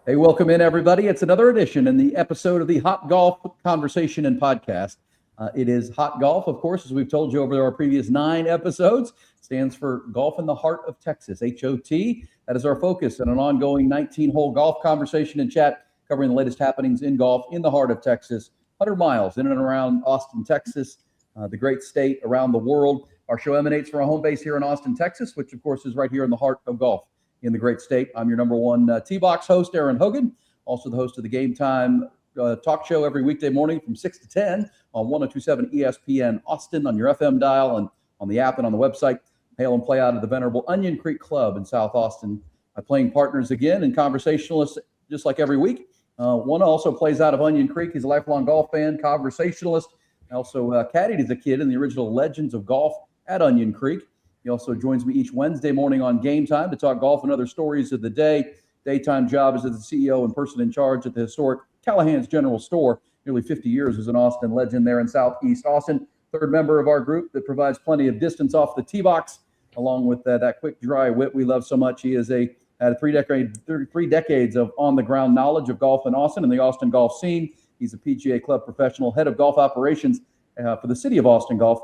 Hey, welcome in, everybody. It's another edition in the episode of the Hot Golf Conversation and Podcast. It is Hot Golf, of course, as we've told you over our previous 9 episodes. Stands for Golf in the Heart of Texas, HOT. That is our focus in an ongoing 19-hole golf conversation and chat covering the latest happenings in golf in the heart of Texas, 100 miles in and around Austin, Texas, the great state around the world. Our show emanates from our home base here in Austin, Texas, which, of course, is right here in the heart of golf in the great state. I'm your number one T-Box host, Erin Hogan, also the host of the Game Time talk show every weekday morning from 6 to 10 on 102.7 ESPN Austin on your FM dial and on the app and on the website. Hail and play out of the venerable Onion Creek Club in South Austin. My playing partners again and conversationalists just like every week. One also plays out of Onion Creek. He's a lifelong golf fan, conversationalist. Also caddied as a kid in the original Legends of Golf at Onion Creek. He also joins me each Wednesday morning on Game Time to talk golf and other stories of the day. Daytime job is as the CEO and person in charge at the historic Callahan's General Store. Nearly 50 years as an Austin legend there in Southeast Austin. Third member of our group that provides plenty of distance off the tee box, along with that quick, dry wit we love so much. He is had 3 decades of on-the-ground knowledge of golf in Austin and the Austin golf scene. He's a PGA Club professional, head of golf operations for the city of Austin Golf.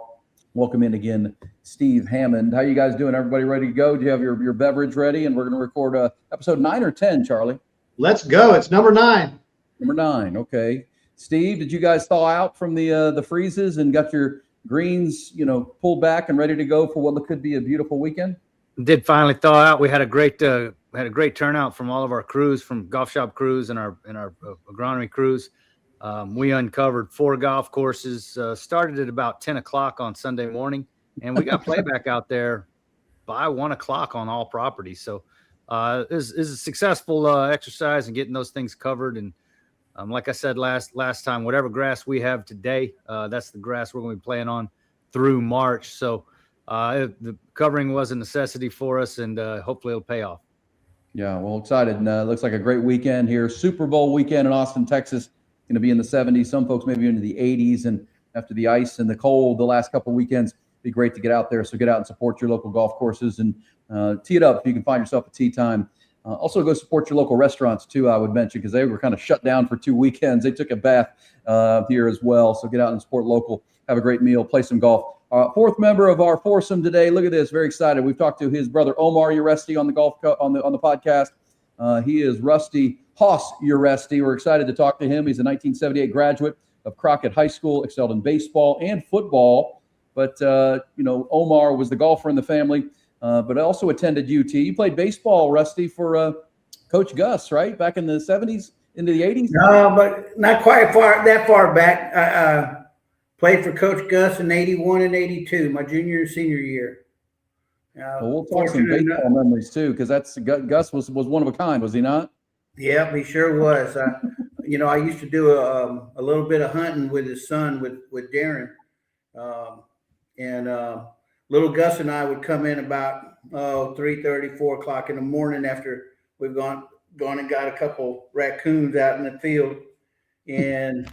Welcome in again, Steve Hammond. How you guys doing? Everybody ready to go? Do you have your beverage ready? And we're going to record episode 9 or 10, Charlie? Let's go. It's number 9. Number 9. Okay. Steve, did you guys thaw out from the freezes and got your greens, pulled back and ready to go for what could be a beautiful weekend? Did finally thaw out. We had a great turnout from all of our crews, from golf shop crews and our agronomy crews. We uncovered 4 golf courses, started at about 10 o'clock on Sunday morning, and we got playback out there by 1 o'clock on all properties. So it was a successful exercise in getting those things covered. And like I said last time, whatever grass we have today, that's the grass we're going to be playing on through March. So the covering was a necessity for us, and hopefully it'll pay off. Yeah, well, excited. And looks like a great weekend here. Super Bowl weekend in Austin, Texas. Going to be in the 70s. Some folks maybe into the 80s. And after the ice and the cold the last couple of weekends, it'd be great to get out there. So get out and support your local golf courses and tee it up if you can find yourself a tee time. Also go support your local restaurants too, I would mention, because they were kind of shut down for 2 weekends. They took a bath here as well. So get out and support local. Have a great meal. Play some golf. 4th member of our foursome today. Look at this. Very excited. We've talked to his brother Omar Uresti on the on the podcast. He is Rusty Hoss Uresti. We're excited to talk to him. He's a 1978 graduate of Crockett High School, excelled in baseball and football. But, Omar was the golfer in the family, but also attended UT. You played baseball, Rusty, for Coach Gus, right? Back in the 70s, into the 80s? No, but not quite that far back. I played for Coach Gus in 81 and 82, my junior and senior year. Well, we'll talk some baseball memories, too, because Gus was one of a kind, was he not? Yeah, he sure was. I used to do a little bit of hunting with his son, with Darren. Little Gus and I would come in about 3:30, 4 o'clock in the morning after we've gone and got a couple raccoons out in the field, and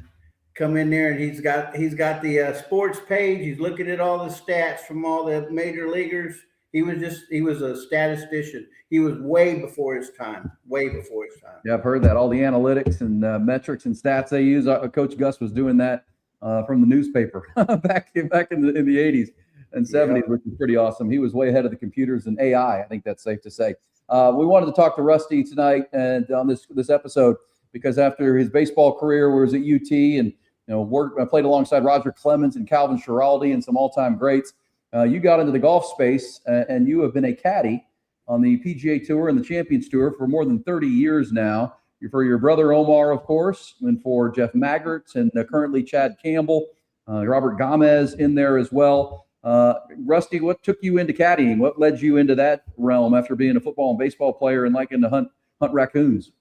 come in there, and he's got the sports page. He's looking at all the stats from all the major leaguers. He was a statistician. He was way before his time. Yeah, I've heard that. All the analytics and metrics and stats they use. Coach Gus was doing that from the newspaper back in the 80s and 70s, yeah. Which is pretty awesome. He was way ahead of the computers and AI. I think that's safe to say. We wanted to talk to Rusty tonight and on this episode because after his baseball career was at UT and played alongside Roger Clemens and Calvin Schiraldi and some all-time greats. You got into the golf space, and you have been a caddy on the PGA Tour and the Champions Tour for more than 30 years now. You're for your brother Omar, of course, and for Jeff Maggart and currently Chad Campbell, Robert Gomez in there as well. Rusty, what took you into caddying? What led you into that realm after being a football and baseball player and liking to hunt raccoons?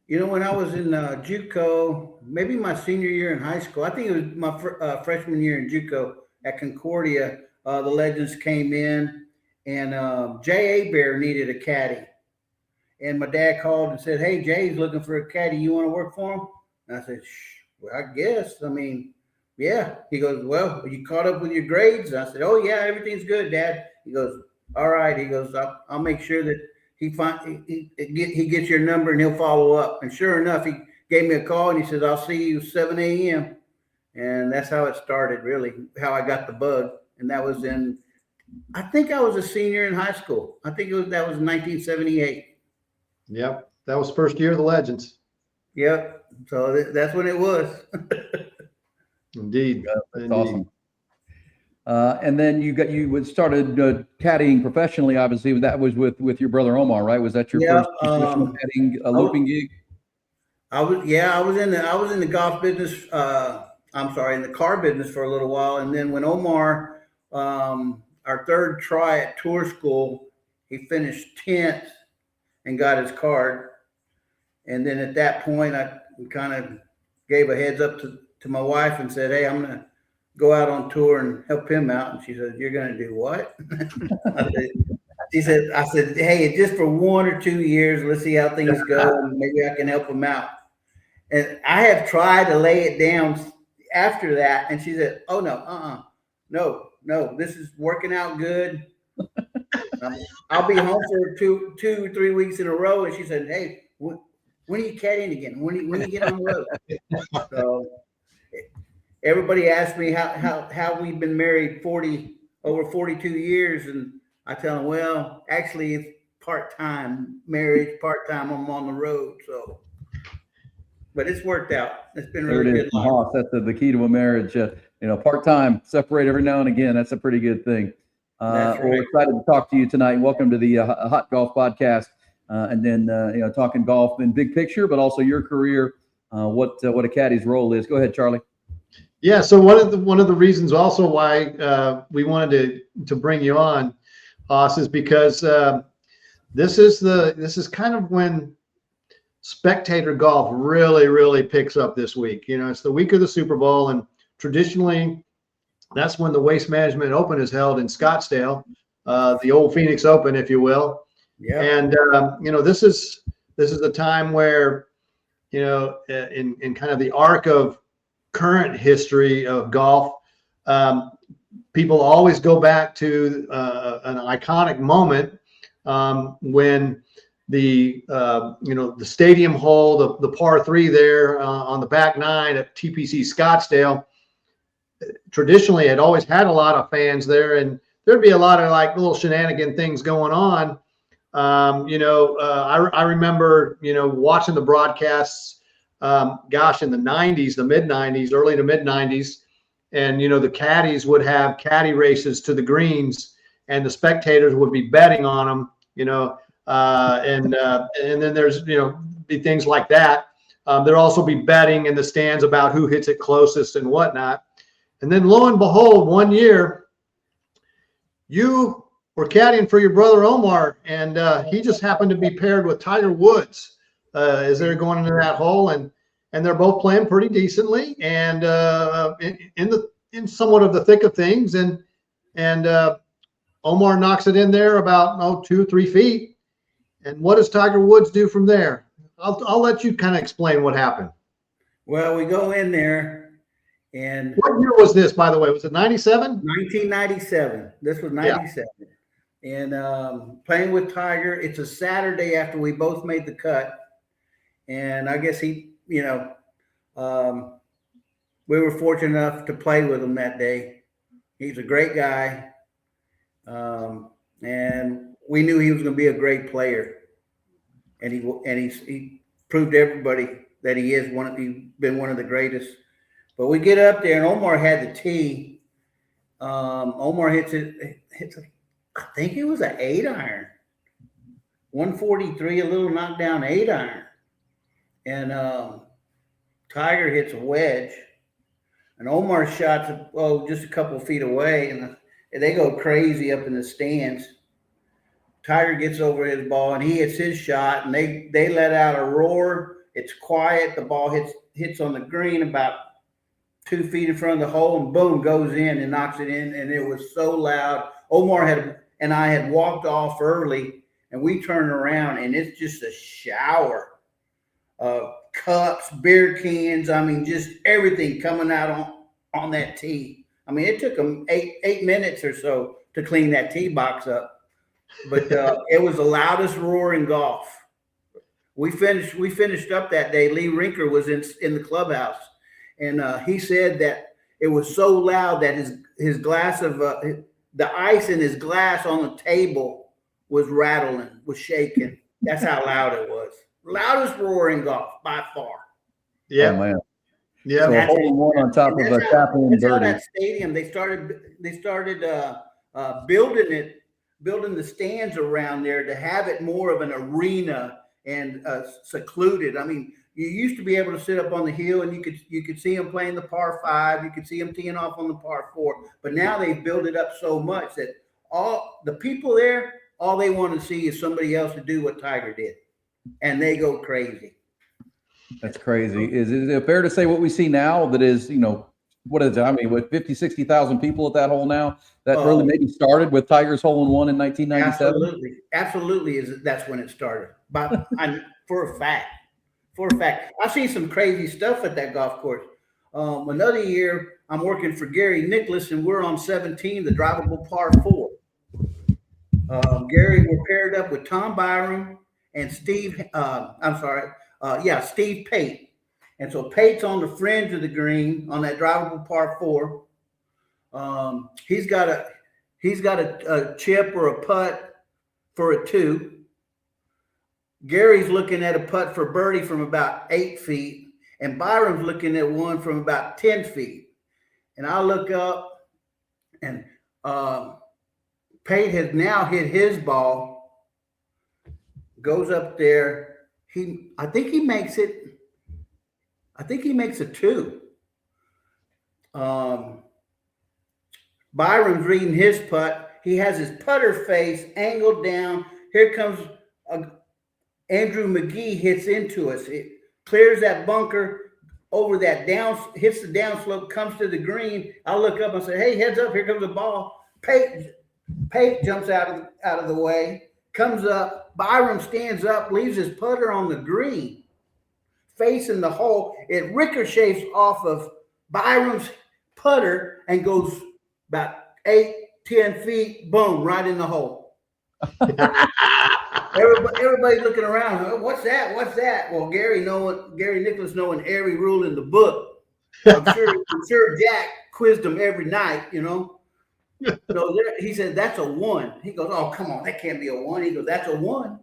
When I was in JUCO, maybe my senior year in high school, I think it was my freshman year in JUCO at Concordia. The Legends came in, and J.A. Bear needed a caddy. And my dad called and said, "Hey, Jay's looking for a caddy. You want to work for him?" And I said, "Well, I guess. Yeah." He goes, "Well, you caught up with your grades?" And I said, "Oh, yeah, everything's good, Dad." He goes, "All right." He goes, I'll make sure that he gets your number and he'll follow up. And sure enough, he gave me a call and he says, I'll see you 7 a.m. And that's how it started, really, how I got the bug. And that was I think I was a senior in high school. I think that was 1978. Yep. That was first year of the Legends. Yep. So that's when it was. Indeed. That's Indeed. awesome. And then you started caddying professionally. Obviously, that was with your brother Omar, right? Was that your first professional caddying looping gig? I was in the golf business. In the car business for a little while, and then when Omar, our third try at tour school, he finished 10th and got his card. And then at that point, I kind of gave a heads up to my wife and said, "Hey, I'm going to go out on tour and help him out." And she said, "You're going to do what?" I said, "Hey, just for 1 or 2 years, let's see how things go, and maybe I can help him out." And I have tried to lay it down after that, and she said, "Oh no, this is working out good. I'll be home for 2 or 3 weeks in a row." And she said, "Hey, when are you caddying again? When you get on the road?" So everybody asks me how we've been married over 42 years, and I tell them, well, actually it's part-time marriage, part-time I'm on the road. So, but it's worked out. It's been really good. That's the key to a marriage. Part-time, separate every now and again. That's a pretty good thing. That's right. We're excited to talk to you tonight. Welcome to the Hot Golf Podcast. And then, talking golf in big picture, but also your career, what a caddy's role is. Go ahead, Charlie. Yeah. So one of the reasons also why we wanted to bring you on, Hoss, is because this is kind of when spectator golf really, really picks up this week. It's the week of the Super Bowl, and traditionally that's when the Waste Management Open is held in Scottsdale, the old Phoenix Open, if you will. Yeah. And this is the time where, in kind of the arc of current history of golf, people always go back to an iconic moment when the stadium hole, the par 3 there on the back 9 at TPC Scottsdale, traditionally had always had a lot of fans there, and there'd be a lot of like little shenanigan things going on. I remember, watching the broadcasts, in the 90s, the mid 90s, early to mid 90s. And, the caddies would have caddy races to the greens, and the spectators would be betting on them, and then there's, be things like that. There'll also be betting in the stands about who hits it closest and whatnot. And then lo and behold, one year you were caddying for your brother Omar, and he just happened to be paired with Tiger Woods as they're going into that hole, and they're both playing pretty decently, and in somewhat of the thick of things, and Omar knocks it in there about 2 or 3 feet. And what does Tiger Woods do from there? I'll let you kind of explain what happened. Well, we go in there. And what year was this, by the way? Was it 97? 1997. This was 97. Yeah. And playing with Tiger. It's a Saturday after we both made the cut. And I guess we were fortunate enough to play with him that day. He's a great guy. And we knew he was going to be a great player. And he proved to everybody that he's been one of the greatest. But we get up there, and Omar had the tee. Omar hits I think it was an 8-iron, 143, a little knockdown 8-iron. And Tiger hits a wedge, and Omar's shots just a couple of feet away, and they go crazy up in the stands. Tiger gets over his ball, and he hits his shot, and they let out a roar. It's quiet. The ball hits on the green about 2 feet in front of the hole, and boom, goes in and knocks it in. And it was so loud. Omar and I had walked off early, and we turned around, and it's just a shower of cups, beer cans. I mean, just everything coming out on that tee. I mean, it took them eight minutes or so to clean that tee box up. but it was the loudest roar in golf. We finished up that day. Lee Rinker was in the clubhouse, and he said that it was so loud that his glass of the ice in his glass on the table was rattling, was shaking. That's how loud it was. Loudest roar in golf by far. Yeah, Oh, man. yeah. So a hole in one on top of a tap-in That's how birdie. that stadium, they started building the stands around there to have it more of an arena and secluded. I mean, you used to be able to sit up on the hill and you could see them playing the par 5. You could see them teeing off on the par 4. But now they've built it up so much that all the people there, all they want to see is somebody else to do what Tiger did, and they go crazy. That's crazy. Is it fair to say what we see now that is, what is it? I mean, with 50, 60,000 people at that hole now, that really maybe started with Tiger's hole in one in 1997? Absolutely. That's when it started. But for a fact, I've seen some crazy stuff at that golf course. Another year, I'm working for Gary Nicklaus, and we're on 17, the drivable par 4. Gary, we're paired up with Tom Byram and Steve. Steve Pate. And so Pate's on the fringe of the green on that drivable par 4. He's got a chip or a putt for a 2. Gary's looking at a putt for birdie from about 8 feet, and Byram's looking at one from about 10 feet. And I look up, and Pate has now hit his ball, goes up there. I think he makes a 2. Byram's reading his putt. He has his putter face angled down. Here comes Andrew McGee, hits into us. It clears that bunker over that down, hits the downslope, comes to the green. I look up and say, "Hey, heads up! Here comes the ball." Pate jumps out of the way, comes up. Byram stands up, leaves his putter on the green, facing the hole. It ricochets off of Byram's putter and goes about 8-10 feet, boom, right in the hole. Everybody's looking around. What's that? Well, Gary Nicklaus knowing every rule in the book. I'm sure Jack quizzed him every night, So he said, "That's a 1." He goes, "Oh, come on, that can't be a 1." He goes, "That's a 1."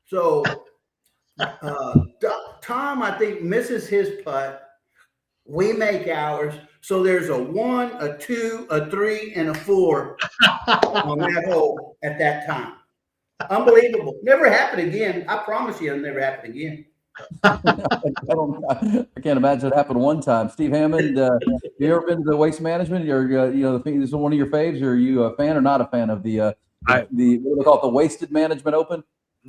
So Tom, I think, misses his putt. We make ours. So there's a 1, a 2, a 3, and a 4 on that hole at that time. Unbelievable. Never happened again. I promise you it'll never happen again. I can't imagine it happened one time. Steve Hammond, have you ever been to Waste Management? This is one of your faves. Or are you a fan or not a fan of the what do they call it, the Wasted Management Open?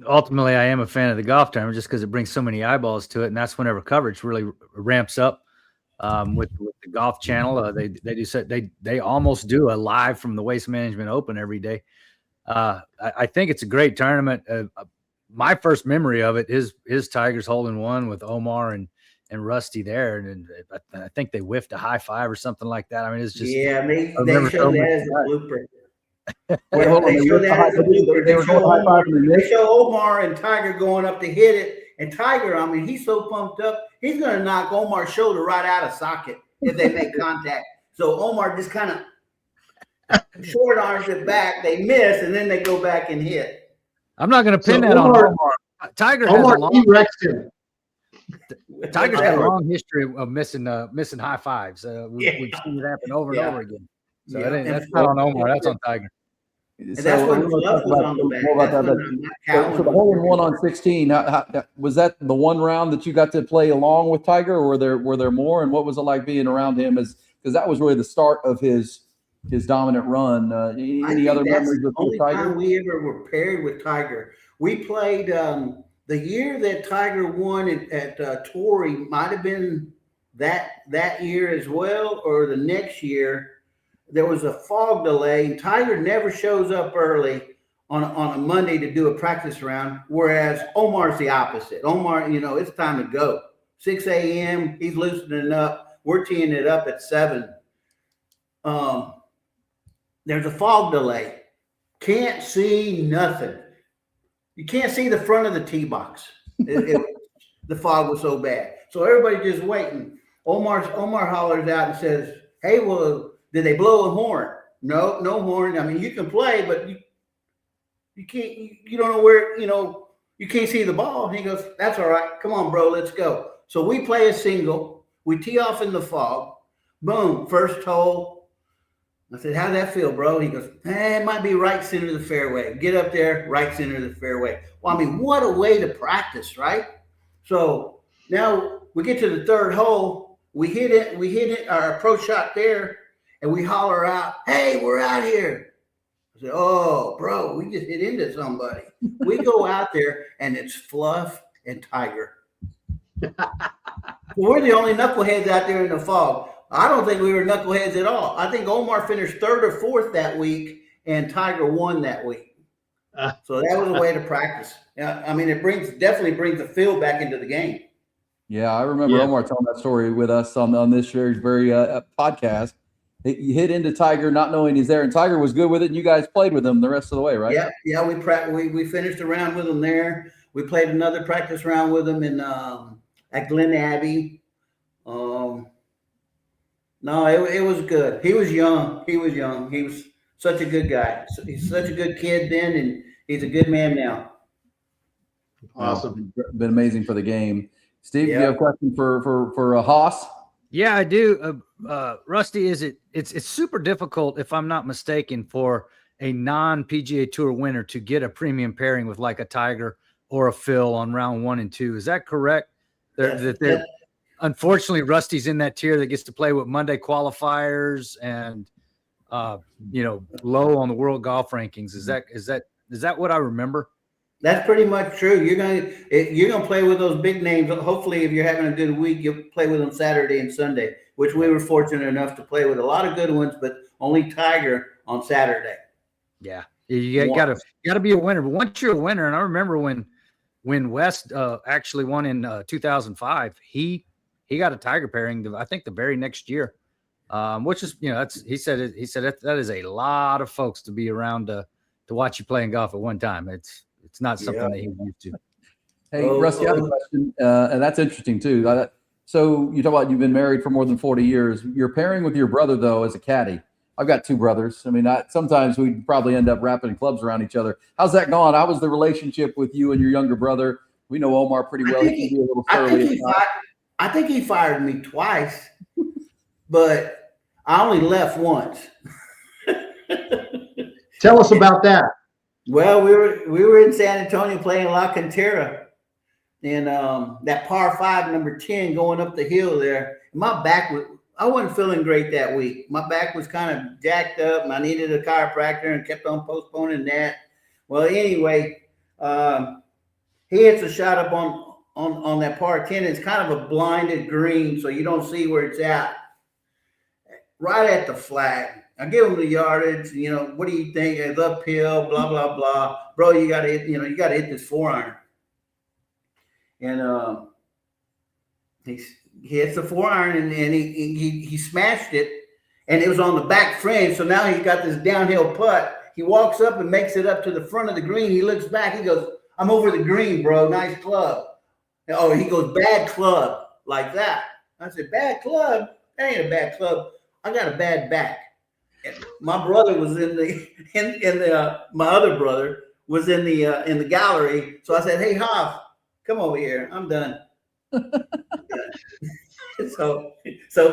Ultimately, I am a fan of the golf tournament just because it brings so many eyeballs to it, and that's whenever coverage really ramps up. With the Golf Channel, they almost do a live from the Waste Management Open every day. I think it's a great tournament. My first memory of it is Tiger's hole in one with Omar and Rusty there, and I think they whiffed a high 5 or something like that. I mean, it's just they show that as a blooper. They show Omar and Tiger going up to hit it, and Tiger, I mean, he's so pumped up, he's going to knock Omar's shoulder right out of socket if they make contact. So Omar just kind of short arms it back, they miss, and then they go back and hit. I'm not going to pin that on Omar. Tiger's got a long history of missing high 5s. We've seen it happen over and over again. So that's not on Omar. That's on Tiger. And that's when Fluff was on the back. So the hole in one on 16, was that the one round that you got to play along with Tiger, or were there more? And what was it like being around him? Because that was really the start of his dominant run. Any other memories with Tiger? Tiger? We ever were paired with Tiger. We played the year that Tiger won at Torrey. Might have been that year as well, or the next year. There was a fog delay, and Tiger never shows up early on a Monday to do a practice round, whereas Omar's the opposite. Omar, it's time to go. 6 a.m., he's loosening up. We're teeing it up at 7. There's a fog delay. Can't see nothing. You can't see the front of the tee box. The fog was so bad. So everybody just waiting. Omar hollers out and says, "Hey, well, did they blow a horn?" No, no horn. I mean, you can play, but you can't. You don't know where. You can't see the ball. And he goes, "That's all right. Come on, bro. Let's go." So we play a single. We tee off in the fog. Boom, first hole. I said, "How'd that feel, bro?" He goes, "It might be right center of the fairway. Get up there, right center of the fairway." Well, I mean, what a way to practice, right? So now we get to the third hole. We hit it, our approach shot there, and we holler out, "Hey, we're out here." I said, "Oh, bro, we just hit into somebody." We go out there, and it's Fluff and Tiger. We're the only knuckleheads out there in the fog. I don't think we were knuckleheads at all. I think Omar finished third or fourth that week, and Tiger won that week. So that was a way to practice. I mean, it definitely brings the feel back into the game. Yeah, I remember Omar telling that story with us on this very podcast. You hit into Tiger, not knowing he's there, and Tiger was good with it. And you guys played with him the rest of the way, right? Yeah. We finished a round with him there. We played another practice round with him at Glen Abbey. No, it was good. He was young. He was such a good guy. He's such a good kid then, and he's a good man now. Awesome. Been amazing for the game. Steve, do you have a question for Haas? Yeah, I do. Rusty, it's super difficult, if I'm not mistaken, for a non-PGA Tour winner to get a premium pairing with like a Tiger or a Phil on round 1 and 2. Is that correct? Unfortunately, Rusty's in that tier that gets to play with Monday qualifiers and low on the world golf rankings. Is that what I remember? That's pretty much true. You're gonna play with those big names. Hopefully, if you're having a good week, you'll play with them Saturday and Sunday, which we were fortunate enough to play with a lot of good ones, but only Tiger on Saturday. Yeah, you gotta be a winner. But once you're a winner, and I remember when West actually won in 2005, he got a Tiger pairing. I think the very next year, which is he said that is a lot of folks to be around to watch you playing golf at one time. It's not something that he's used to. Hey, Rusty, I have a question, and that's interesting too. So you talk about you've been married for more than 40 years. You're pairing with your brother, though, as a caddy. I've got 2 brothers. I mean, sometimes we probably end up wrapping clubs around each other. How's that going? How was the relationship with you and your younger brother? We know Omar pretty well. He can be a little surly. I think he fired me twice, but I only left once. Tell us about that. Well, we were in San Antonio playing La Cantera, and that par 5, number 10, going up the hill there. I wasn't feeling great that week. My back was kind of jacked up, and I needed a chiropractor and kept on postponing that. Well, anyway, he hits a shot up on that par 10. It's kind of a blinded green, so you don't see where it's at. Right at the flag. I give him the yardage. What do you think? It's uphill, blah blah blah. Bro, you gotta hit this 4-iron. And he hits the 4-iron and he smashed it, and it was on the back fringe. So now he's got this downhill putt. He walks up and makes it up to the front of the green. He looks back. He goes, "I'm over the green, bro. Nice club." Oh, he goes, "Bad club," like that. I said, "Bad club? That ain't a bad club. I got a bad back." And my brother was my other brother was in the gallery. So I said, "Hey, Hoff, come over here. I'm done." So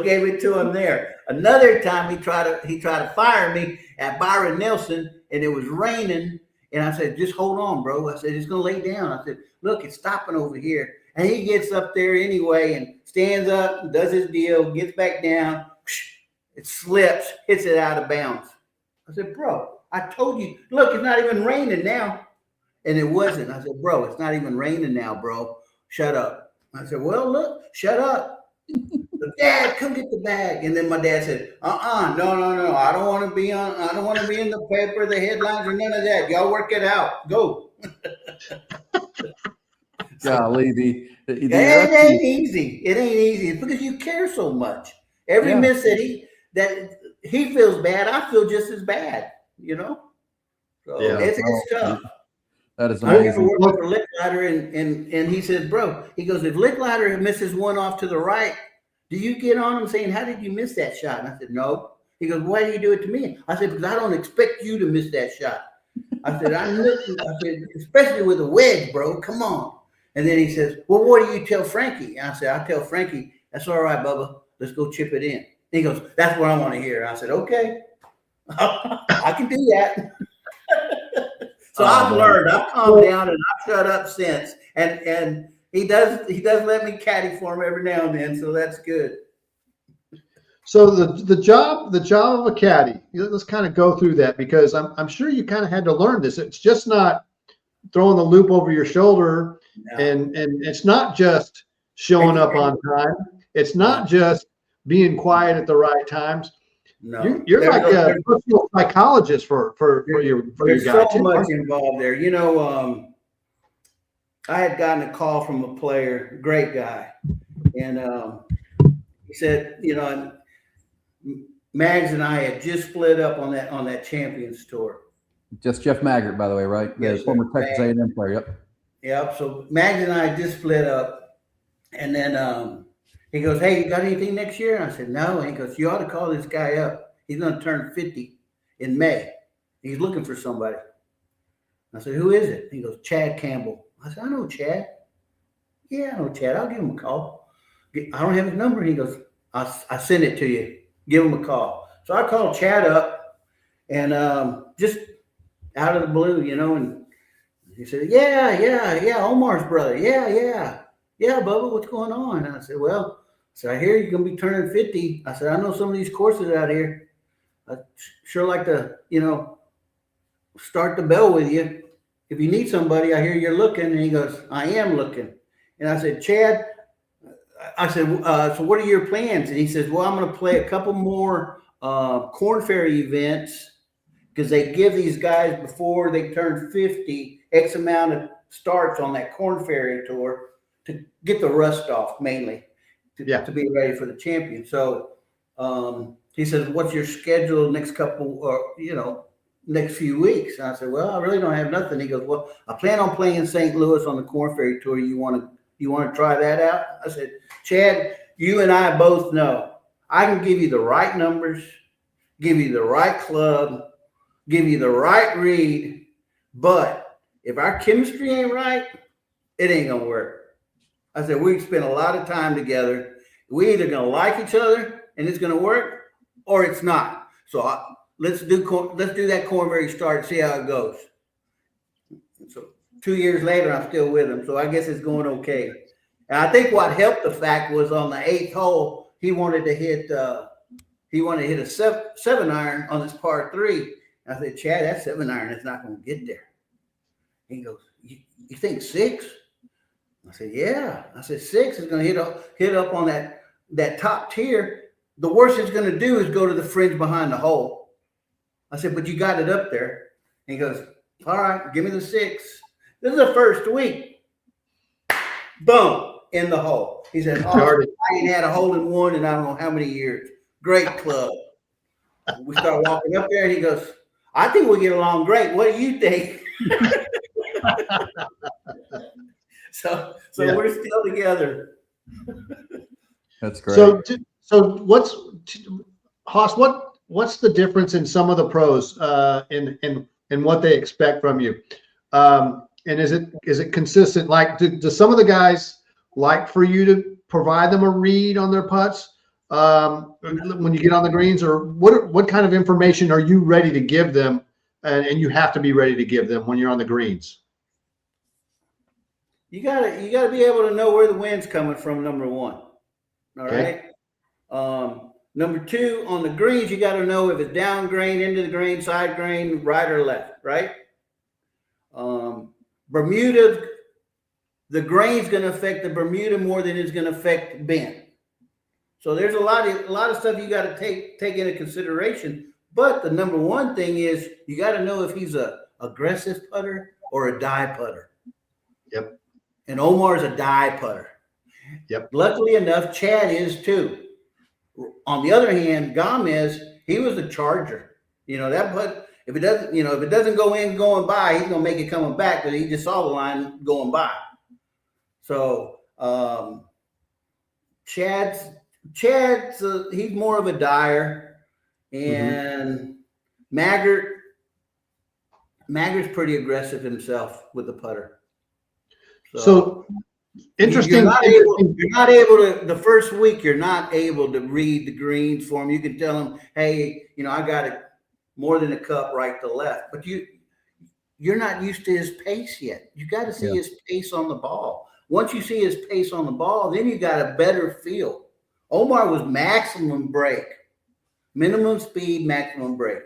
gave it to him there. Another time he tried to fire me at Byron Nelson, and it was raining. And I said, "Just hold on, bro." I said, "Just gonna lay down." I said, "Look, it's stopping over here." And he gets up there anyway and stands up and does his deal, gets back down. It slips, hits it out of bounds. I said, "Bro, I told you, look, it's not even raining now." And it wasn't. I said, "Bro, it's not even raining now, bro. Shut up." I said, "Well, look, shut up." "Dad, come get the bag." And then my dad said, no. I don't want to be in the paper, the headlines, or none of that. Y'all work it out. Go. Golly, it ain't easy. It ain't easy. It's because you care so much. Every miss that he feels bad, I feel just as bad, So Yeah. it's tough. That is I remember amazing. working for Licklider, and he says, bro, he goes, if Licklider misses one off to the right, do you get on him saying, how did you miss that shot? And I said, no. He goes, why do you do it to me? I said, because I don't expect you to miss that shot. I said, I said, especially with a wedge, bro. Come on. And then he says, well, what do you tell Frankie? And I said, I tell Frankie, that's all right, Bubba. Let's go chip it in. He goes, that's what I want to hear. I said, okay, I can do that. So I've learned. I've calmed down and I've shut up since. And he does let me caddy for him every now and then, so that's good. So the job of a caddy, let's kind of go through that, because I'm sure you kind of had to learn this. It's just not throwing the loop over your shoulder, and it's not just showing up on time. It's not just being quiet at the right times. No, You're like a personal psychologist for your there's guy. so much involved there. You know, I had gotten a call from a player, great guy, and he said, you know, Mags and I had just split up on that Champions Tour. Just Jeff Maggart, by the way, right? The Yes, former sir. Texas A&M player. Yep. Yep. So Mags and I just split up, and then he goes, "Hey, you got anything next year?" And I said, "No." And he goes, "You ought to call this guy up. He's going to turn 50 in May. He's looking for somebody." I said, "Who is it?" He goes, "Chad Campbell." I said, "I know Chad." "Yeah, I know Chad. I'll give him a call." I don't have his number. He goes, I send it to you. Give him a call. So I called Chad up, and just out of the blue, you know, and he said, yeah, Omar's brother. Yeah, Bubba, what's going on? And I said, well, I hear you're going to be turning 50. I said, I know some of these courses out here. I'd sure like to, you know, start the bell with you. If you need somebody, I hear you're looking. And he goes, I am looking. And I said, Chad, I said, so what are your plans? And he says, well, I'm going to play a couple more Corn Ferry events, because they give these guys, before they turn 50, X amount of starts on that Corn Ferry tour to get the rust off, mainly to be ready for the champion. So he says, what's your schedule next few weeks? And I said, well, I really don't have nothing. He goes, well, I plan on playing St. Louis on the Corn Ferry tour. You want to try that out? I said, Chad, you and I both know I can give you the right numbers, give you the right club, give you the right read, but if our chemistry ain't right, it ain't gonna work. I said, we spent a lot of time together. We either gonna like each other and it's gonna work, or it's not. So let's do that Corn Ferry start and see how it goes. So 2 years later, I'm still with him, so I guess it's going okay. And I think what helped the fact was on the 8th hole, he wanted to hit a 7-iron on this par 3. I said, Chad, that 7-iron is not going to get there. He goes, you think 6? I said, yeah. I said, 6 is going to hit up on that top tier. The worst it's going to do is go to the fringe behind the hole. I said, but you got it up there. And he goes, all right, give me the 6. This is the first week. Boom, in the hole. He said, I ain't had a hole in one in I don't know how many years. Great club. We start walking up there, and he goes, I think we'll get along great. What do you think? So we're still together. That's great. So what's the difference in some of the pros in what they expect from you? And is it consistent? Like, do some of the guys like for you to provide them a read on their putts when you get on the greens, or what kind of information are you ready to give them, and you have to be ready to give them when you're on the greens? You gotta be able to know where the wind's coming from. Number one, all right. Number two, on the greens, you got to know if it's down grain, into the grain, side grain, right or left, right? Bermuda, the grain's going to affect the Bermuda more than it's going to affect bend. So there's a lot of stuff you got to take into consideration. But the number one thing is you got to know if he's a aggressive putter or a die putter. Yep. And Omar's a die putter. Yep. Luckily enough, Chad is too. On the other hand, Gomez, he was a charger. You know, that putt, If it doesn't, if it doesn't go in going by, he's gonna make it coming back because he just saw the line going by. So Chad's he's more of a dyer, and Maggart's pretty aggressive himself with the putter. So interesting. You're not able to, the first week, you're not able to read the greens for him. You can tell him, hey, I got it more than a cup right to left, but you're not used to his pace yet. You got to see his pace on the ball. Once you see his pace on the ball, then you got a better feel. Omar was maximum break, minimum speed, maximum break.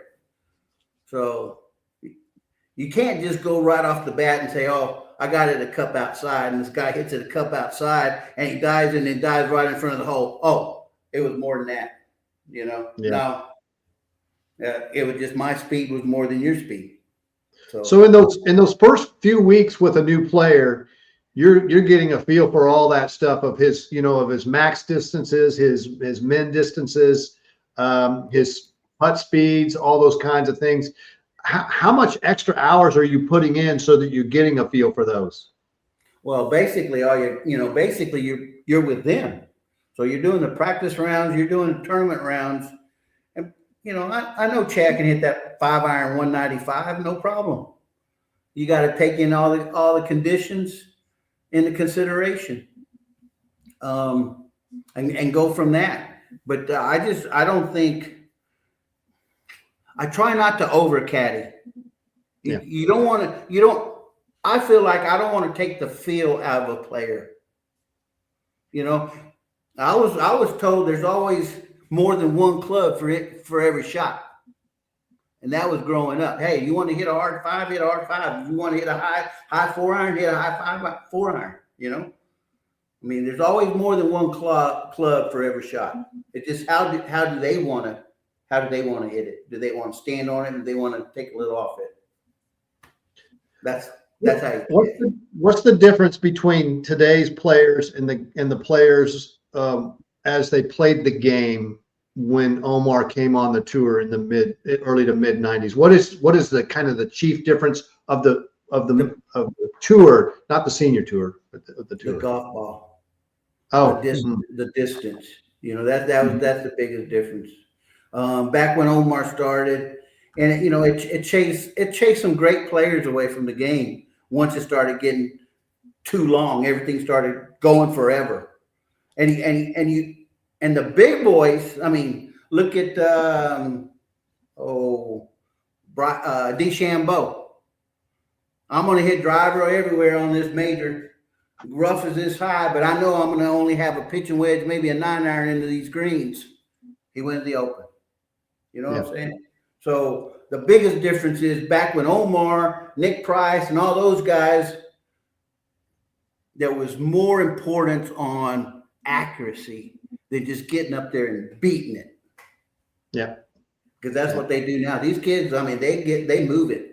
So you can't just go right off the bat and say, oh, I got it a cup outside, and this guy hits it a cup outside, and he dives and then dives right in front of the hole. Oh, it was more than that, No, it was just my speed was more than your speed. So in those first few weeks with a new player, you're getting a feel for all that stuff of his of his max distances, his min distances, his putt speeds, all those kinds of things. How much extra hours are you putting in so that you're getting a feel for those? Well, basically, you're with them. So you're doing the practice rounds, you're doing the tournament rounds, and I know Chad can hit that 5-iron 195, no problem. You got to take in all the conditions into consideration, and go from that. But I try not to over caddy. You don't want to. I feel like I don't want to take the feel out of a player. I was told there's always more than one club for every shot, and that was growing up. Hey, you want to hit a hard 5, hit a hard 5. If you want to hit a high 4-iron, hit a high 4-iron. I mean, there's always more than one club for every shot. It's just how do they want to hit it? Do they want to stand on it? Do they want to take a little off it? That's how. What's the difference between today's players and the players as they played the game when Omar came on the tour in the early to mid 90s? What is the kind of the chief difference of the tour, not the senior tour, but the tour? The golf ball. Oh, the distance. That's the biggest difference. Back when Omar started, and it chased some great players away from the game. Once it started getting too long, everything started going forever. And the big boys. I mean, look at DeChambeau. I'm going to hit driver everywhere on this major. Rough is this high, but I know I'm going to only have a pitching wedge, maybe a 9-iron into these greens. He went to the Open. You know what I'm saying? So the biggest difference is back when Omar, Nick Price, and all those guys, there was more importance on accuracy than just getting up there and beating it. Yeah. Because that's what they do now. These kids, I mean, they move it.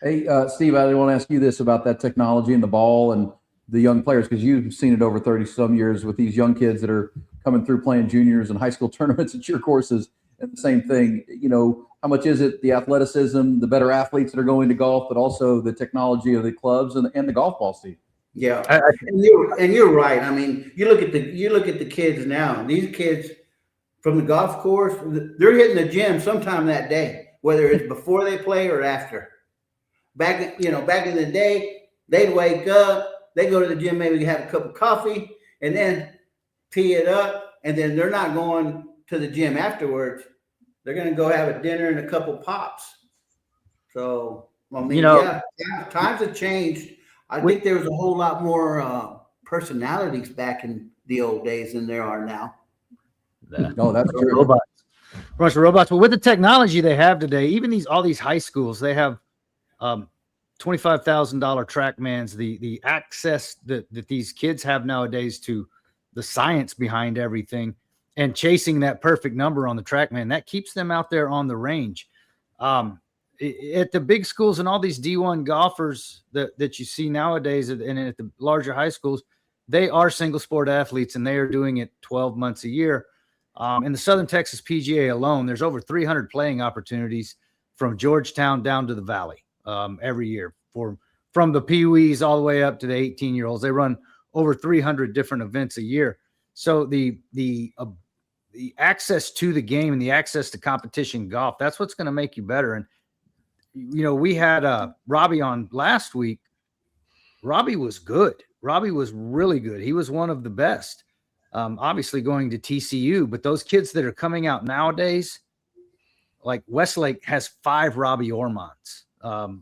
Hey, Steve, I want to ask you this about that technology and the ball and the young players, because you've seen it over 30-some years with these young kids that are coming through playing juniors and high school tournaments at your courses. And the same thing, how much is it the athleticism, the better athletes that are going to golf, but also the technology of the clubs and the golf ball, Steve? Yeah, and you're right. I mean, you look at the kids now. These kids from the golf course, they're hitting the gym sometime that day, whether it's before they play or after. Back in the day, they'd wake up, they go to the gym, maybe have a cup of coffee, and then tee it up, and then they're not going to the gym afterwards. They're going to go have a dinner and a couple pops. So, I mean, times have changed. I think there was a whole lot more personalities back in the old days than there are now. No, that's true. Robots. Bunch of robots. But with the technology they have today, even all these high schools, they have $25,000 TrackMans, the access that these kids have nowadays to the science behind everything and chasing that perfect number on the TrackMan, that keeps them out there on the range. At the big schools and all these D1 golfers that you see nowadays and at the larger high schools, they are single sport athletes and they are doing it 12 months a year. In the Southern Texas PGA alone, there's over 300 playing opportunities from Georgetown down to the Valley every year from the Pee-wees all the way up to the 18-year-olds. They run over 300 different events a year. So the access to the game and the access to competition golf, that's what's going to make you better. And, we had Robbie on last week. Robbie was good. Robbie was really good. He was one of the best. Obviously going to TCU, but those kids that are coming out nowadays, like Westlake has 5 Robbie Ormonds.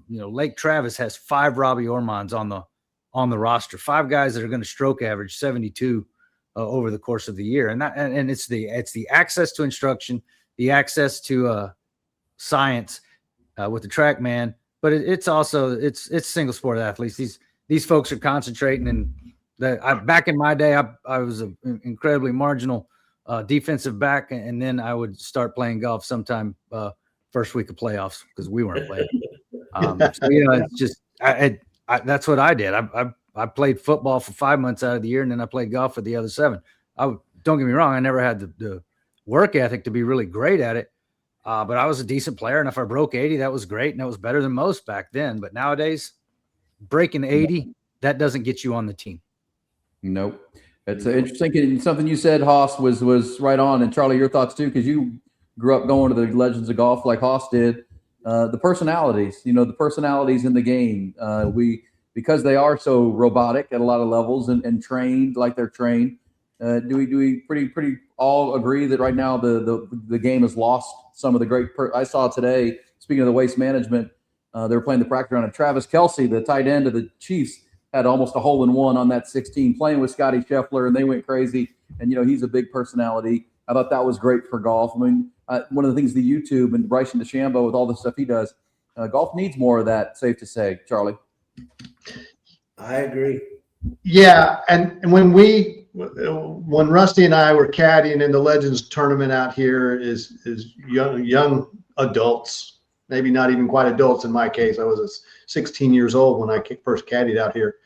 Lake Travis has 5 Robbie Ormonds on the roster. 5 guys that are going to stroke average 72 over the course of the year, and it's the access to instruction, the access to science with the TrackMan, but it's also single sport athletes. These folks are concentrating and. Back in my day, I was an incredibly marginal defensive back, and then I would start playing golf sometime first week of playoffs because we weren't playing. It's just that's what I did. I played football for 5 months out of the year, and then I played golf for the other 7. Don't get me wrong, I never had the work ethic to be really great at it, but I was a decent player, and if I broke 80, that was great, and that was better than most back then. But nowadays, breaking 80, that doesn't get you on the team. Nope. It's interesting. And something you said, Haas, was right on. And Charlie, your thoughts too, because you grew up going to the Legends of Golf like Haas did. The personalities, the personalities in the game. Because they are so robotic at a lot of levels and trained like they're trained. Do we pretty all agree that right now the game has lost some of the great? I saw today. Speaking of the waste management, they were playing the practice round, and Travis Kelce, the tight end of the Chiefs, had almost a hole-in-one on that 16 playing with Scotty Scheffler, and they went crazy. And, he's a big personality. I thought that was great for golf. I mean, one of the things the YouTube and Bryson DeChambeau with all the stuff he does, golf needs more of that, safe to say. Charlie? I agree. Yeah, and when Rusty and I were caddying in the Legends tournament out here is young adults, maybe not even quite adults in my case. I was 16 years old when I first caddied out here.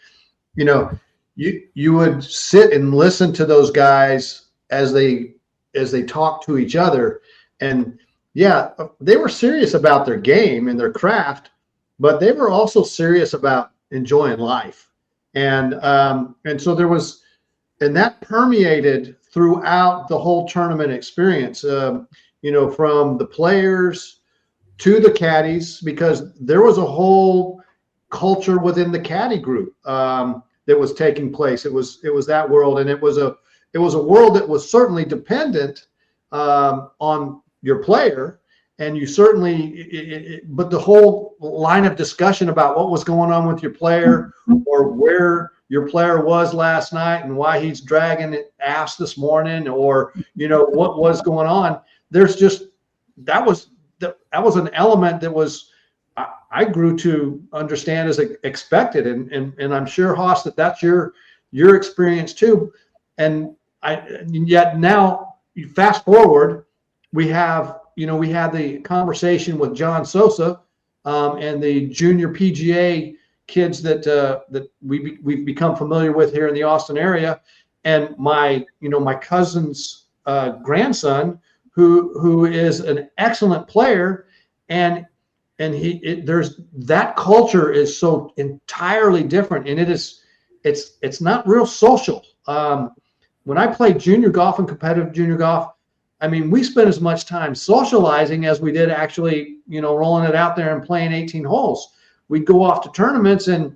You would sit and listen to those guys as they talk to each other, and yeah, they were serious about their game and their craft, but they were also serious about enjoying life, and so there was, and that permeated throughout the whole tournament experience. From the players to the caddies, because there was a whole culture within the caddy group that was taking place. It was that world, and it was a world that was certainly dependent on your player, and you certainly. But the whole line of discussion about what was going on with your player, or where your player was last night, and why he's dragging ass this morning, or what was going on. There's just that was an element that was I grew to understand as expected, and I'm sure, Haas, that's your experience too. And yet now, you fast forward, we had the conversation with John Sosa and the junior PGA kids that we've become familiar with here in the Austin area, and my cousin's grandson, who is an excellent player, and there's that culture is so entirely different, and it's not real social. When I played junior golf and competitive junior golf, I mean, we spent as much time socializing as we did actually, rolling it out there and playing 18 holes. We'd go off to tournaments, and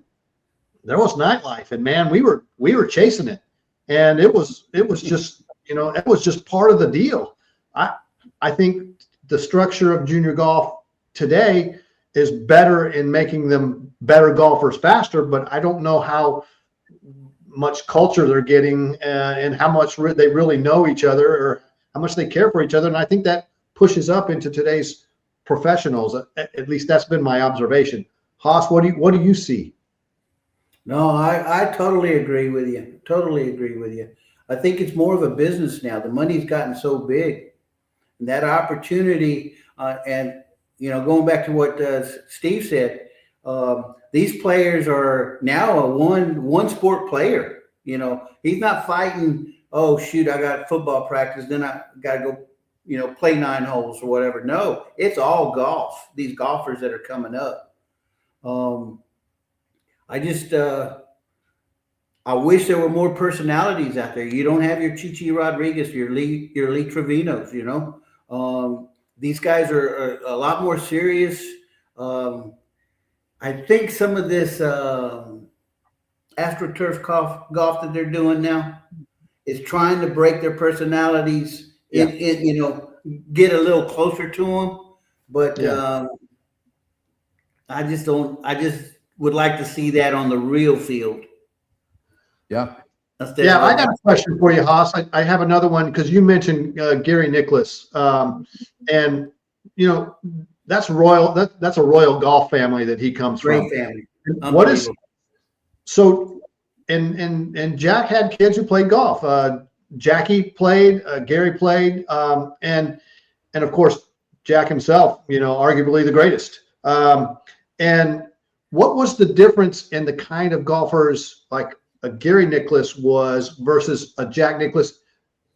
there was nightlife, and man, we were chasing it, and it was just it was just part of the deal. I think the structure of junior golf today is better in making them better golfers faster, but I don't know how much culture they're getting and how much they really know each other, or how much they care for each other. And I think that pushes up into today's professionals. At least that's been my observation. Haas, what do you see? No, I totally agree with you. Totally agree with you. I think it's more of a business now. The money's gotten so big, and that opportunity, and going back to what Steve said, these players are now a one sport player. You know, he's not fighting, oh, shoot, I got football practice, then I got to go, you know, play 9 holes or whatever. No, it's all golf, these golfers that are coming up. I just, I wish there were more personalities out there. You don't have your Chichi Rodriguez, your Lee Trevinos, you know. These guys are a lot more serious. I think some of this AstroTurf golf that they're doing now is trying to break their personalities, you know, get a little closer to them. But I just would like to see that on the real field. Yeah. Yeah, I got a question for you, Haas. I have another one because you mentioned Gary Nicklaus, and you know that's royal. That's a royal golf family that he comes from. Great family. What is so? And Jack had kids who played golf. Jackie played, Gary played, and of course Jack himself. You know, arguably the greatest. And what was the difference in the kind of golfers like a Gary Nicklaus was versus a Jack Nicklaus,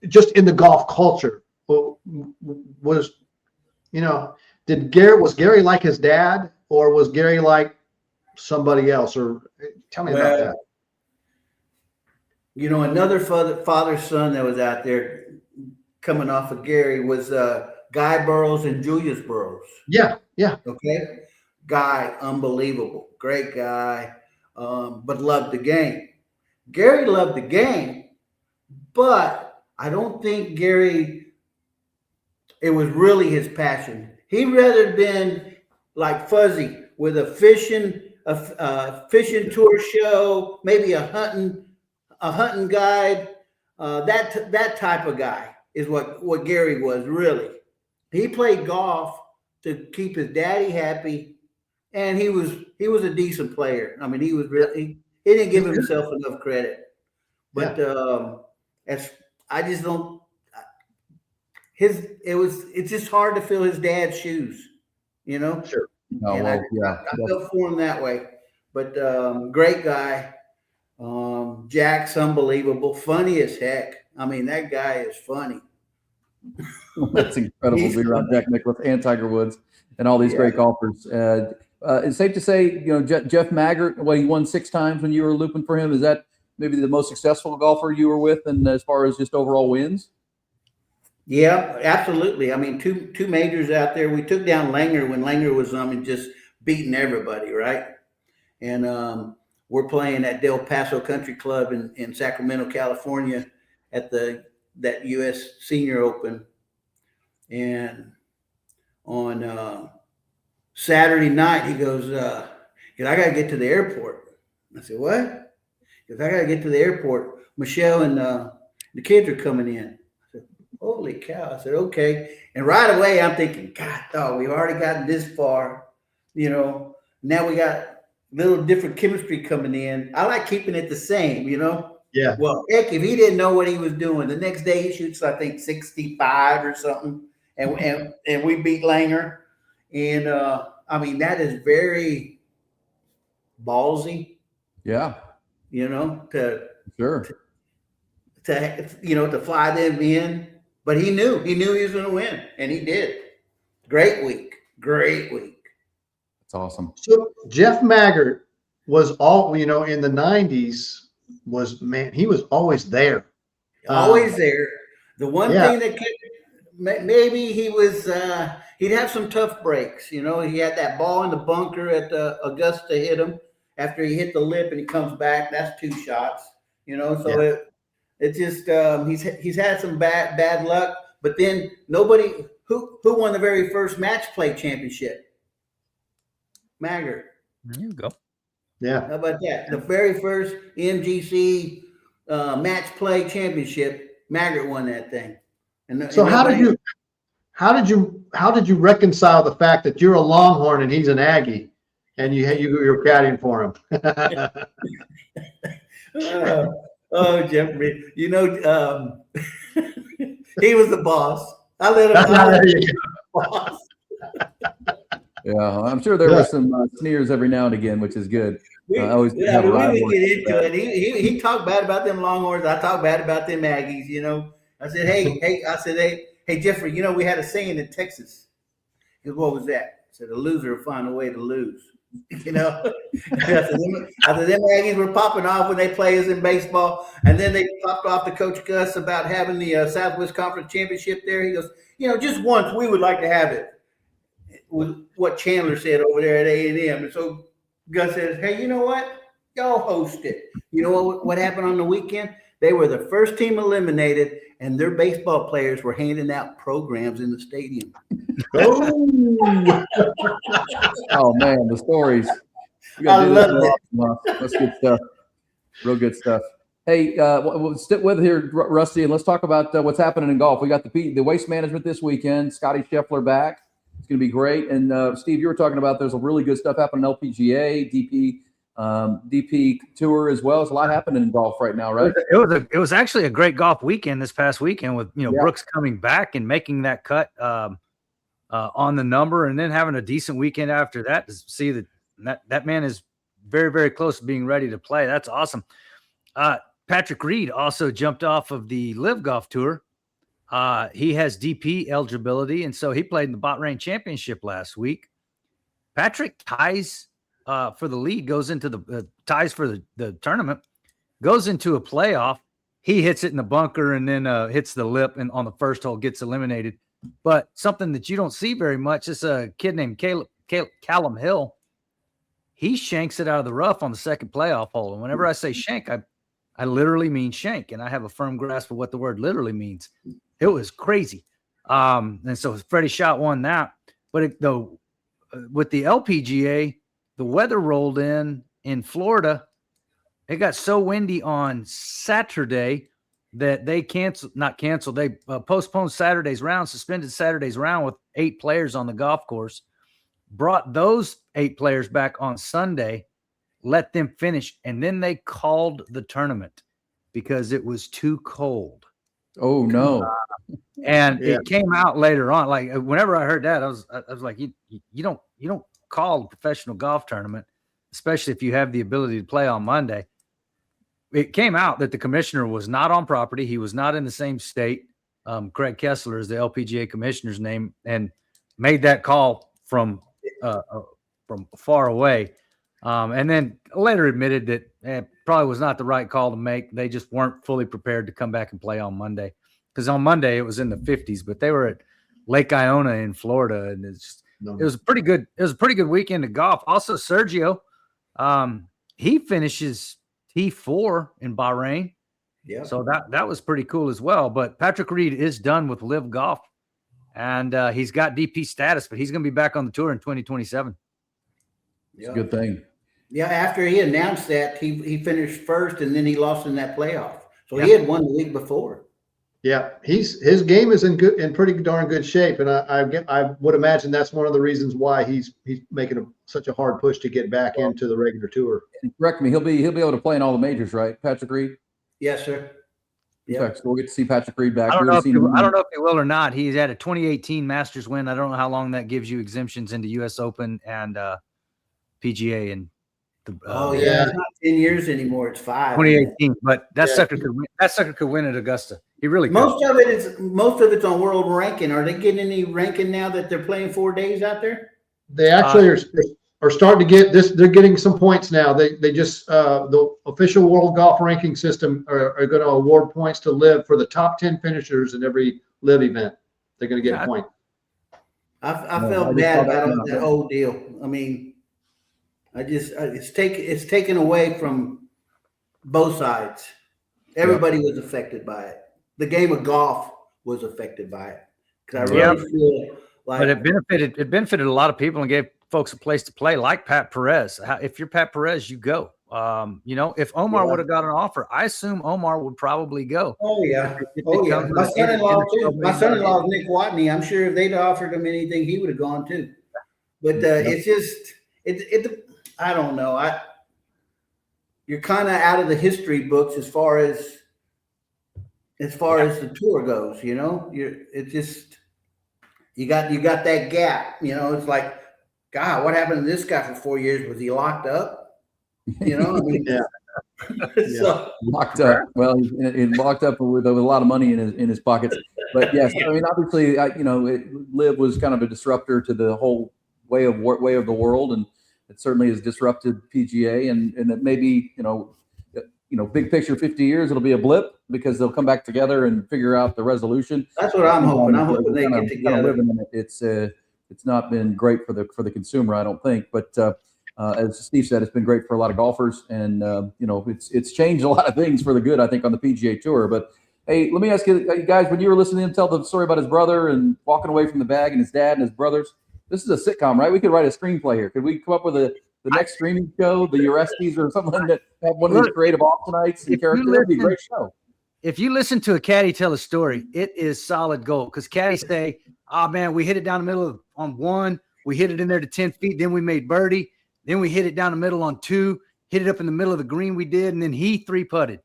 just in the golf culture? Was, you know, was Gary like his dad, or was Gary like somebody else? Or tell me about that. You know, another father-son that was out there coming off of Gary was Guy Burrows and Julius Burrows. Yeah. Okay. Guy, unbelievable. Great guy, but loved the game. Gary loved the game, but I don't think it was really his passion. He'd rather been like Fuzzy with a fishing tour show, maybe a hunting guide. That type of guy is what Gary was really. He played golf to keep his daddy happy, and he was a decent player. I mean, he was really. He didn't give himself enough credit, but I just don't. It's just hard to fill his dad's shoes, you know. Sure. Oh, and well, I felt for him that way. But great guy. Jack's unbelievable, funny as heck. I mean, that guy is funny. That's incredible to be around Jack Nicklaus and Tiger Woods and all these great golfers. It's safe to say, you know, Jeff Maggart, he won 6 times when you were looping for him. Is that maybe the most successful golfer you were with, and as far as just overall wins? Yeah, absolutely. I mean, two majors out there. We took down Langer when Langer was just beating everybody, right? And we're playing at Del Paso Country Club in Sacramento, California, at that U.S. Senior Open, and on Saturday night, he goes, I got to get to the airport. I said, what? He goes, I got to get to the airport. Michelle and the kids are coming in. I said, holy cow. I said, okay. And right away, I'm thinking, God, we've already gotten this far. You know, now we got a little different chemistry coming in. I like keeping it the same, you know? Yeah. Well, heck, if he didn't know what he was doing, the next day he shoots, I think, 65 or something. And we beat Langer. And I mean, that is very ballsy. Yeah. You know, to fly them in. But he knew he was going to win, and he did. Great week. That's awesome. So Jeff Maggart was in the 90s he was always there. Always there. The one thing that maybe he was he'd have some tough breaks. You know, he had that ball in the bunker at Augusta hit him after he hit the lip and he comes back. That's 2 shots. You know, so it just he's had some bad luck. But then nobody who won the very first match play championship? Maggart. There you go. Yeah. How about that? The very first MGC match play championship, Maggart won that thing. And so how did you reconcile the fact that you're a Longhorn and he's an Aggie, and you're caddying for him? Jeffrey, you know, he was the boss. I let him be the boss. Yeah, I'm sure there were some sneers every now and again, which is good. I always we have a would rivalry. get into it. He talked bad about them Longhorns. I talked bad about them Aggies. I said, hey, Jeffrey. We had a saying in Texas. He goes, what was that? I said, a loser will find a way to lose. I said, them Aggies were popping off when they play us in baseball, and then they popped off to Coach Gus about having the Southwest Conference Championship there. He goes, just once we would like to have it. With what Chandler said over there at A&M. And so Gus says, hey, you know what? Y'all host it. You know what happened on the weekend? They were the first team eliminated, and their baseball players were handing out programs in the stadium. Oh, Oh man, the stories. I love it. That's good stuff. Real good stuff. Hey, we'll stick with here, Rusty, and let's talk about what's happening in golf. We got the Waste Management this weekend. Scotty Scheffler back. It's going to be great. And Steve, you were talking about there's a really good stuff happening in LPGA, DP Tour as well. There's a lot happening in golf right now, right? It was actually a great golf weekend this past weekend with Brooks coming back and making that cut on the number, and then having a decent weekend after that to see that man is very, very close to being ready to play. That's awesome. Patrick Reed also jumped off of the Live Golf Tour. He has DP eligibility, and so he played in the Bahrain Championship last week. Patrick ties for the lead, goes into the ties for the tournament, goes into a playoff. He hits it in the bunker and then hits the lip and on the first hole, gets eliminated. But something that you don't see very much is a kid named Callum Hill. He shanks it out of the rough on the second playoff hole. And whenever I say shank, I literally mean shank, and I have a firm grasp of what the word literally means. It was crazy. And so Freddie Schott won that. But with the LPGA, the weather rolled in Florida. It got so windy on Saturday that they they postponed Saturday's round, suspended Saturday's round with 8 players on the golf course, brought those 8 players back on Sunday, let them finish, and then they called the tournament because it was too cold. Oh no. And it came out later on. Like whenever I heard that, I was like, you don't call a professional golf tournament, especially if you have the ability to play on Monday. It came out that the commissioner was not on property. He was not in the same state. Craig Kessler is the LPGA commissioner's name, and made that call from far away. And then later admitted that it probably was not the right call to make. They just weren't fully prepared to come back and play on Monday. Because on Monday it was in the 50s, but they were at Lake Iona in Florida, and it was a pretty good weekend of golf. Also, Sergio, he finishes T4 in Bahrain. Yeah. So that was pretty cool as well. But Patrick Reed is done with Live Golf, and he's got DP status, but he's going to be back on the tour in 2027. It's a good thing. Yeah, after he announced that, he finished first, and then he lost in that playoff. So he had won the week before. Yeah, his game is in pretty darn good shape, and I would imagine that's one of the reasons why he's making such a hard push to get back into the regular tour. Correct me. He'll be able to play in all the majors, right, Patrick Reed? Yes, sir. Yeah, so we'll get to see Patrick Reed back. I don't know if he will or not. He's had a 2018 Masters win. I don't know how long that gives you exemptions into U.S. Open and PGA and. It's not 10 years anymore. It's 5. 2018, but that sucker could win at Augusta. He really could. Most of it's on world ranking. Are they getting any ranking now that they're playing 4 days out there? They actually are starting to get this. They're getting some points now. They just the official world golf ranking system are going to award points to Live for the top 10 finishers in every Live event. They're going to get a point. I felt bad about that whole deal. I mean, it's taken away from both sides. Everybody was affected by it. The game of golf was affected by it. Because I really feel like, but it benefited a lot of people and gave folks a place to play, like Pat Perez. If you're Pat Perez, you go. If Omar would have got an offer, I assume Omar would probably go. Oh yeah. My son-in-law too. My son-in-law is Nick Watney. I'm sure if they'd offered him anything, he would have gone too. But it's just I don't know. You're kind of out of the history books as far as the tour goes. You got that gap. It's like, God, what happened to this guy for 4 years? Was he locked up? You know, I mean, Yeah. So, Locked up. Well, he's locked up with a lot of money in his pockets. But yes, I mean, obviously, Liv was kind of a disruptor to the whole way of the world, and it certainly has disrupted PGA. And it may be, big picture, 50 years, it'll be a blip because they'll come back together and figure out the resolution. that's what I'm hoping. I'm hoping they get together. Living in it. It's not been great for the consumer, I don't think, but. As Steve said, it's been great for a lot of golfers, and it's changed a lot of things for the good, I think, on the PGA Tour. But hey, let me ask you guys: when you were listening to him tell the story about his brother and walking away from the bag and his dad and his brothers, this is a sitcom, right? We could write a screenplay here. Could we come up with the next streaming show, the Urestis, or something that have one of these creative Austinites and characters? That'd be a great show. If you listen to a caddy tell a story, it is solid gold. Because caddies say, "Oh man, we hit it down the middle on 1, we hit it in there to 10 feet, then we made birdie." Then we hit it down the middle on 2, hit it up in the middle of the green we did, and then he 3-putted.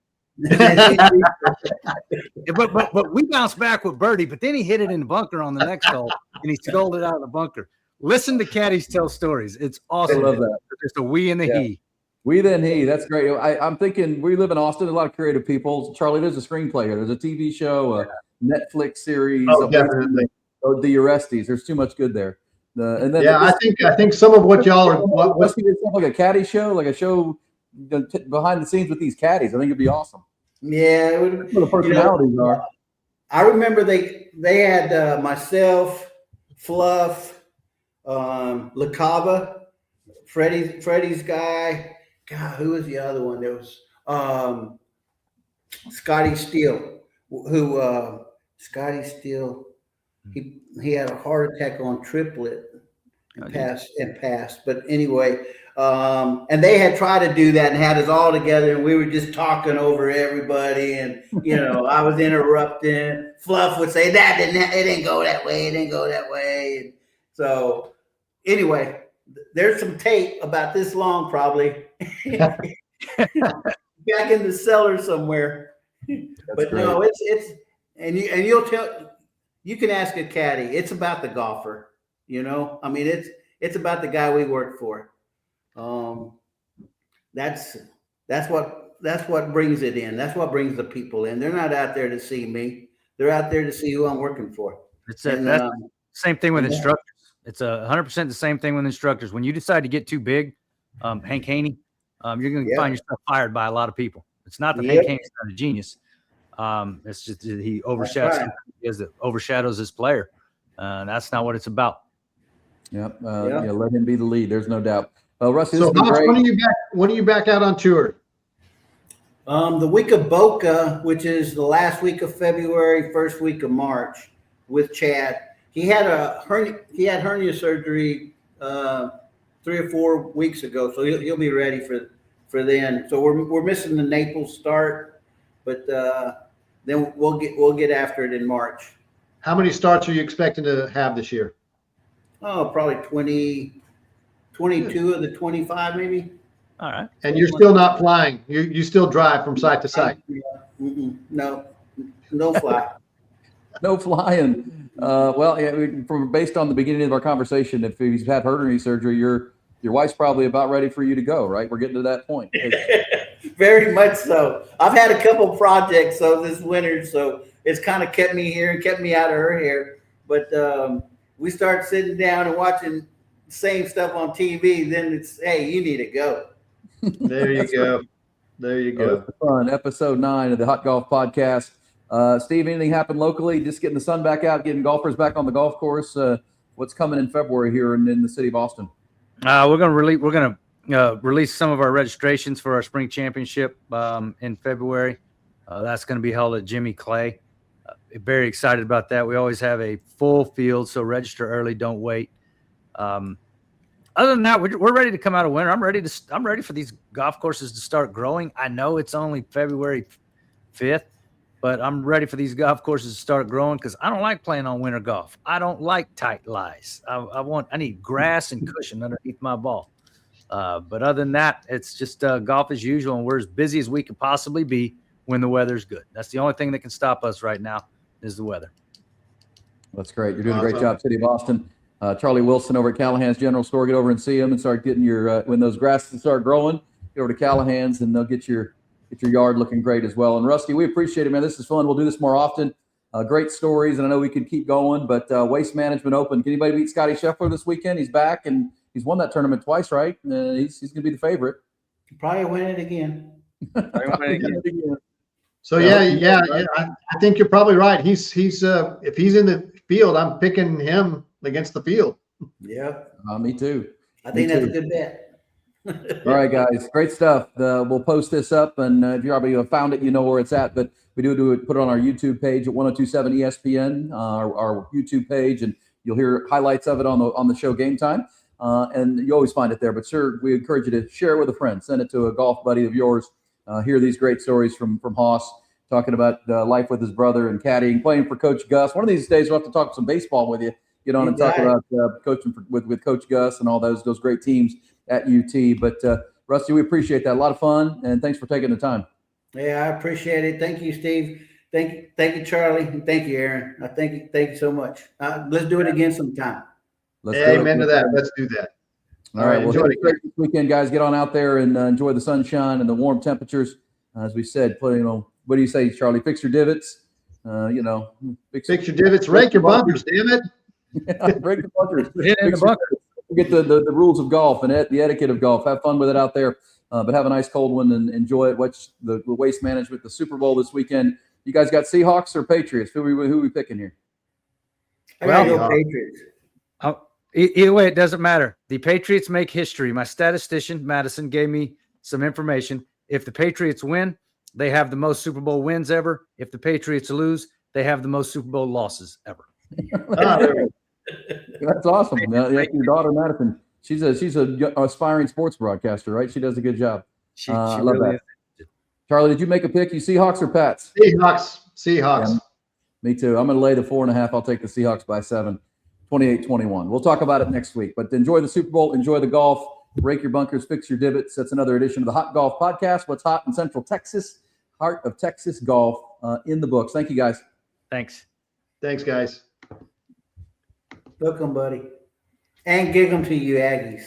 but we bounced back with birdie, but then he hit it in the bunker on the next hole, and he scolded out of the bunker. Listen to caddies tell stories. It's awesome. I love that. Just a we and the he. We then he. That's great. I'm thinking we live in Austin. There's a lot of creative people. Charlie, there's a screenplay here. There's a TV show, a Netflix series. Oh, definitely. The Urestis. There's too much good there. I think some of what y'all are what's like a caddy show, like a show behind the scenes with these caddies. I think it'd be awesome. Yeah, it would, that's what the personalities are. I remember they had myself, Fluff, LaCava, Freddie's guy. God, who was the other one? There was Scotty Steele, who Scotty Steele. He had a heart attack on triplet and passed. But anyway, and they had tried to do that and had us all together, and we were just talking over everybody. And I was interrupting. Fluff would say it didn't go that way. It didn't go that way. And so anyway, there's some tape about this long, probably back in the cellar somewhere. But great. No, it's you'll tell. You can ask a caddy. It's about the golfer, I mean, it's about the guy we work for. That's what brings it in. That's what brings the people in. They're not out there to see me. They're out there to see who I'm working for. That's the same thing with instructors. It's 100% the same thing with instructors. When you decide to get too big, Hank Haney, you're going to find yourself fired by a lot of people. It's not that Hank Haney's not a genius. It's just he overshadows his player. That's not what it's about. Yep. Let him be the lead. There's no doubt. Rusty, so when are you back out on tour? The week of Boca, which is the last week of February, first week of March, with Chad. He had hernia surgery 3 or 4 weeks ago, so he'll be ready for then. So we're missing the Naples start, but then we'll get after it in March. How many starts are you expecting to have this year? Oh, probably 22 of the 25, maybe. All right. And you're still not flying. You still drive from site to site. No fly. No flying. Based on the beginning of our conversation, if he's had hernia surgery, your wife's probably about ready for you to go, right? We're getting to that point. Very much so. I've had a couple projects this winter, so it's kind of kept me here and kept me out of her hair. But we start sitting down and watching the same stuff on TV, then it's, hey, you need to go. There you go. There you go. Fun. Episode 9 of the Hot Golf Podcast. Steve, anything happened locally? Just getting the sun back out, getting golfers back on the golf course. What's coming in February here in the city of Austin? We're going to release some of our registrations for our spring championship in February. That's going to be held at Jimmy Clay. Very excited about that. We always have a full field, so register early, don't wait. Other than that, we're ready to come out of winter. I'm ready for these golf courses to start growing. I know it's only February 5th, but I'm ready for these golf courses to start growing because I don't like playing on winter golf. I don't like tight lies. I need grass and cushion underneath my ball. But other than that, it's just golf as usual, and we're as busy as we could possibly be when the weather's good. That's the only thing that can stop us right now is the weather. That's great. You're doing a great job, City of Austin. Charlie Wilson over at Callahan's General Store. Get over and see him and start getting your when those grasses start growing. get over to Callahan's, and they'll get your yard looking great as well. And Rusty, we appreciate it, man. This is fun. We'll do this more often. Great stories, and I know we could keep going. But Waste Management Open. Can anybody beat Scotty Scheffler this weekend? He's back, and he's won that tournament twice, right? He's going to be the favorite. Probably win it again. So I think you're probably right. He's if he's in the field, I'm picking him against the field. Yeah, Me too. I think that's a good bet. All right, guys, great stuff. We'll post this up, and if you already found it, you know where it's at. But we put it on our YouTube page at 1027 ESPN, our YouTube page, and you'll hear highlights of it on the show Game Time. And you always find it there. But sure, we encourage you to share it with a friend, send it to a golf buddy of yours. Hear these great stories from Hoss talking about life with his brother and caddying, playing for Coach Gus. One of these days we'll have to talk some baseball with you. Get on and talk about coaching with Coach Gus and all those great teams at UT. But Rusty, we appreciate that. A lot of fun, and thanks for taking the time. Yeah, I appreciate it. Thank you, Steve. Thank you, Charlie, and thank you, Erin. Thank you so much. Let's do it again sometime. Amen to that. Let's do that. All right. Well, enjoy it this weekend, guys. Get on out there and enjoy the sunshine and the warm temperatures. As we said, what do you say, Charlie? Fix your divots. Fix your divots. Rake your bunkers. Damn it. Break the bunkers. Get the rules of golf and the etiquette of golf. Have fun with it out there, but have a nice cold one and enjoy it. Watch the Waste Management, the Super Bowl this weekend. You guys got Seahawks or Patriots? Who are we picking here? I gotta go Patriots. Either way, it doesn't matter. The Patriots make history. My statistician, Madison, gave me some information. If the Patriots win, they have the most Super Bowl wins ever. If the Patriots lose, they have the most Super Bowl losses ever. That's awesome. Your daughter, Madison, she's a aspiring sports broadcaster, right? She does a good job. She I love really that. Charlie, did you make a pick? You Seahawks or Pats? Seahawks. Yeah, me too. I'm going to lay the 4.5. I'll take the Seahawks by 7. 28-21. We'll talk about it next week. But enjoy the Super Bowl. Enjoy the golf. Rake your bunkers. Fix your divots. That's another edition of the Hot Golf Podcast. What's hot in Central Texas? Heart of Texas golf in the books. Thank you, guys. Thanks. Thanks, guys. Welcome, buddy. And gig them to you, Aggies.